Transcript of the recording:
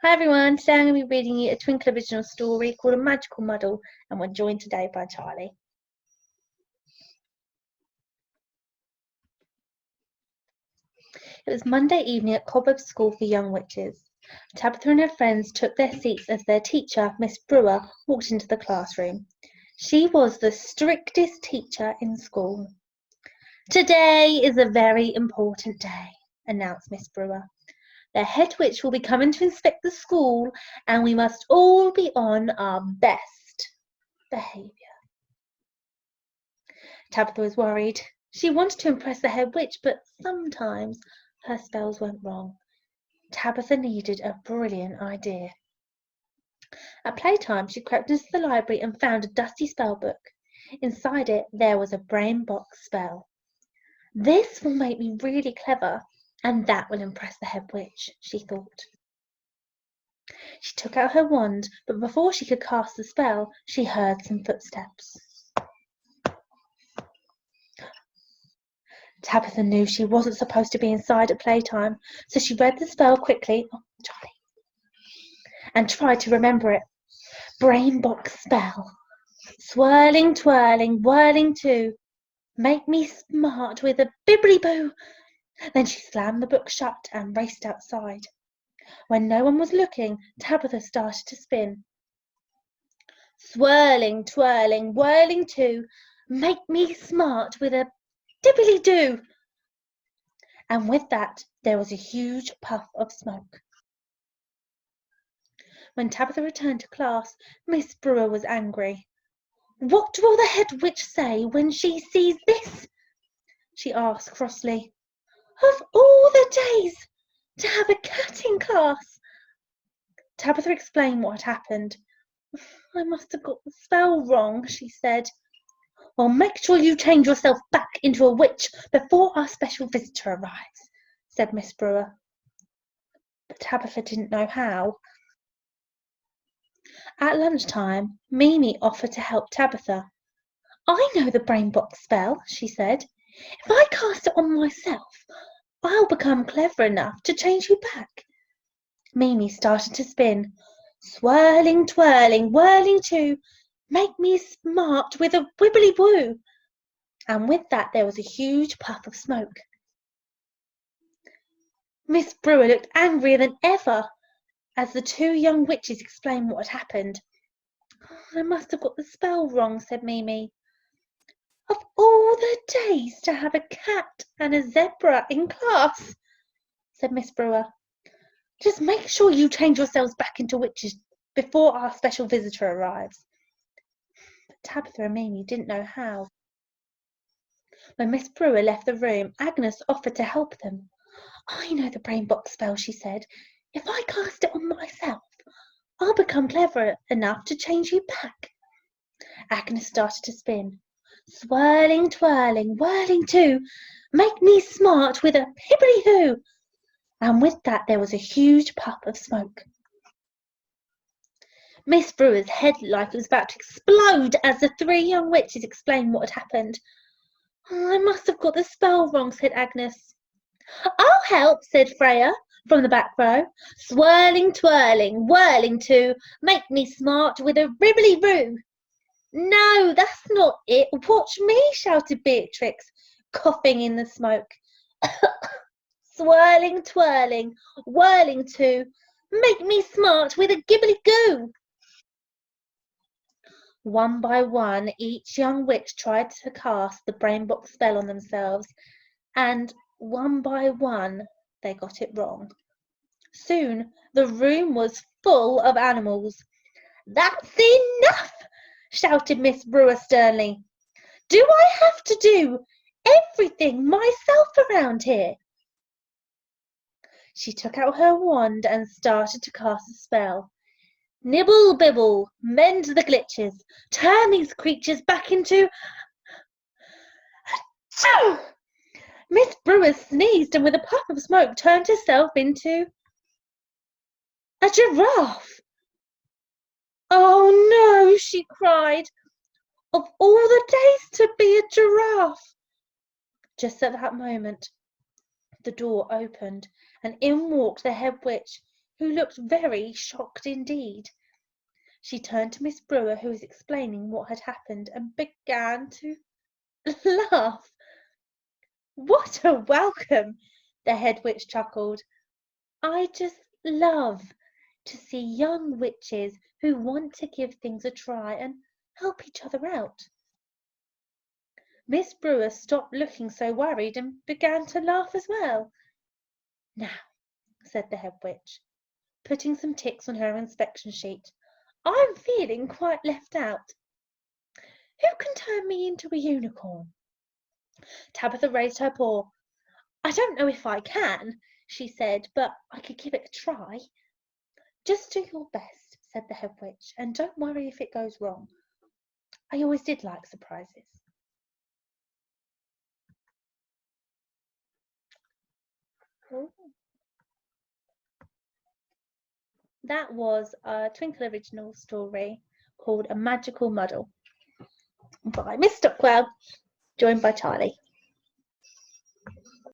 Hi everyone, today I'm going to be reading you a Twinkl original story called A Magical Muddle, and we're joined today by Charlie. It was Monday evening at Cobweb School for Young Witches. Tabitha and her friends took their seats as their teacher, Miss Brewer, walked into the classroom. She was the strictest teacher in school. "Today is a very important day," announced Miss Brewer. "The head witch will be coming to inspect the school, and we must all be on our best behaviour." Tabitha was worried. She wanted to impress the head witch, but sometimes her spells went wrong. Tabitha needed a brilliant idea. At playtime, she crept into the library and found a dusty spell book. Inside it, there was a brain box spell. "This will make me really clever, and that will impress the head witch," she thought. She took out her wand, but before she could cast the spell, she heard some footsteps. Tabitha knew she wasn't supposed to be inside at playtime, so she read the spell quickly and tried to remember it. Brain box spell. Swirling, twirling, whirling too. Make me smart with a bibbly-boo. Then she slammed the book shut and raced outside. When no one was looking, Tabitha started to spin. Swirling, twirling, whirling too. Make me smart with a dibbly-doo. And with that, there was a huge puff of smoke. When Tabitha returned to class, Miss Brewer was angry. "What will the head witch say when she sees this?" she asked crossly. "Of all the days, to have a cat in class!" Tabitha explained what had happened. "I must have got the spell wrong," she said. "Well, make sure you change yourself back into a witch before our special visitor arrives," said Miss Brewer. But Tabitha didn't know how. At lunchtime, Mimi offered to help Tabitha. "I know the brain box spell," she said. "If I cast it on myself, I'll become clever enough to change you back." Mimi started to spin. Swirling, twirling, whirling too. Make me smart with a wibbly-woo. And with that there was a huge puff of smoke. Miss Brewer looked angrier than ever as the two young witches explained what had happened. "I must have got the spell wrong," said Mimi. "Of all the days to have a cat and a zebra in class," said Miss Brewer. "Just make sure you change yourselves back into witches before our special visitor arrives." But Tabitha and Mimi didn't know how. When Miss Brewer left the room, Agnes offered to help them. "I know the brain box spell," she said. "If I cast it on myself, I'll become clever enough to change you back." Agnes started to spin. Swirling, twirling, whirling too. Make me smart with a hibbly-hoo. And with that there was a huge puff of smoke. Miss Brewer's head like it was about to explode as the three young witches explained what had happened. "I must have got the spell wrong," said Agnes. "I'll help," said Freya from the back row. Swirling, twirling, whirling too. Make me smart with a ribbly-roo. "No, that's not it. Watch me," shouted Beatrix, coughing in the smoke. Swirling, twirling, whirling too. Make me smart with a gibbly-goo. One by one, each young witch tried to cast the brain box spell on themselves, and one by one they got it wrong. Soon the room was full of animals. "That's enough!" shouted Miss Brewer sternly. "Do I have to do everything myself around here?" She took out her wand and started to cast a spell. "Nibble, bibble, mend the glitches, turn these creatures back into—" Achoo! Miss Brewer sneezed and with a puff of smoke turned herself into a giraffe. "Oh no," she cried. "Of all the days to be a giraffe!" Just at that moment, the door opened and in walked the head witch. who looked very shocked indeed. She turned to Miss Brewer, who was explaining what had happened, and began to laugh. "What a welcome!" the head witch chuckled. "I just love to see young witches who want to give things a try and help each other out." Miss Brewer stopped looking so worried and began to laugh as well. "Now," said the head witch, putting some ticks on her inspection sheet, "I'm feeling quite left out. Who can turn me into a unicorn?" Tabitha raised her paw. "I don't know if I can," she said, "but I could give it a try." "Just do your best," said the head witch, "and don't worry if it goes wrong. I always did like surprises." That was a Twinkl original story called A Magical Muddle by Miss Stockwell, joined by Charlie.